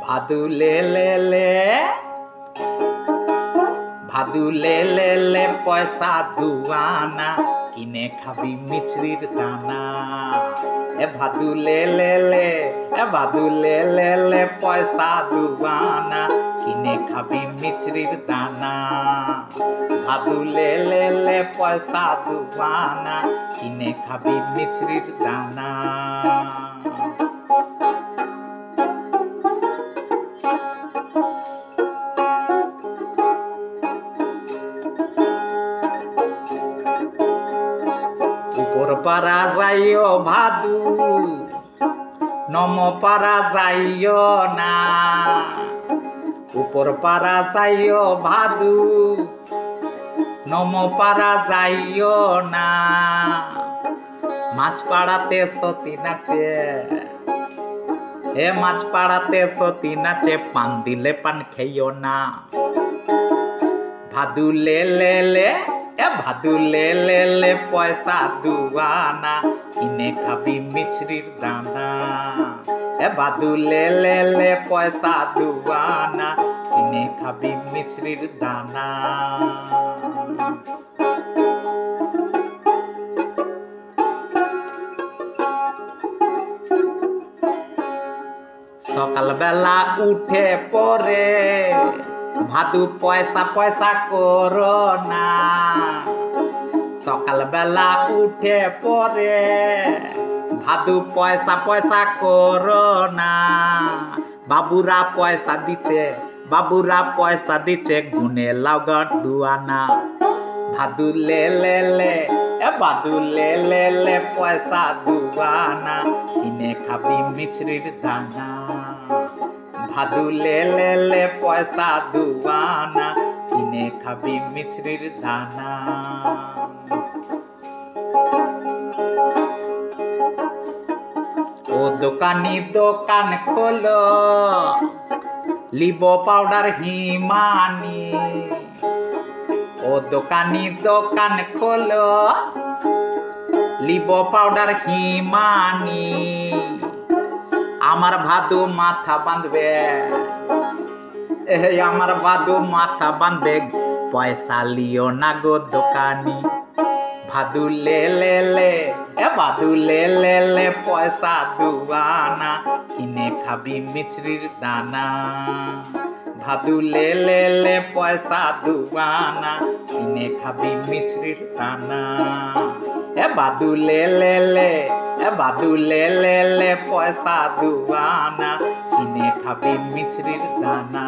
ভাদু লে লে লে ভাদু লে লে লে পয়সা দুয়ানা কিনে খাবি মিছরির দানা এ ভাদু লে লে লে এ ভাদু লে লে লে পয়সা দুয়ানা কিনে খাবি মিছরির দানা ভাদু লে লে লে পয়সা দুয়ানা কিনে খাবি মিছরির দানা উপর পারা যাইও ভাদু নম পারা যাইও না উপর পারা যাইও ভাদু নম পারা যাইও না মাছ পাড়াতে সতী নাচে এ মাছ পাড়াতে সতী নাচে পান দিলে পান খেইও না ভাদু লে লে লে এ ভাদু লে লে লে পয়সা দুয়ানা কিনে খাবি মিছরির দানা এ ভাদু লে লে লে পয়সা দুয়ানা কিনে খাবি মিছরির দানা সকাল বেলা উঠে পরে ভাদু পয়সা পয়সা করো না সকাল বেলা উঠে পরে ভাদু পয়সা পয়সা করো না বাবুরা পয়সা দিচ্ছে গুনে লাউগট দুয়ানা ভাদু লে লে লে এ ভাদু লে লে লে পয়সা দুয়ানা কিনে খাবি মিছরির দানা ভাদু লে লে লে পয়সা দুয়ানা কিনে খাবি মিছরির দানা ও দোকানি দোকান খোলো লিবো পাউডার হিমানি ও দোকানি দোকান খোলো লিবো পাউডার হিমানি আমার ভাদু মাথা বাঁধবে আমার ভাদু মাথা বাঁধবে পয়সা লিও না গো দোকানি ভাদু লে লে লে এ ভাদু লে লে লে পয়সা দুয়ানা কিনে খাবি মিছরির দানা ভাদু লে লে লে পয়সা দুয়ানা কিনে খাবি মিছরির দানা এ ভাদু লে লে লে এ ভাদু লে লে লে পয়সা দুয়ানা কিনে খাবি মিছরির দানা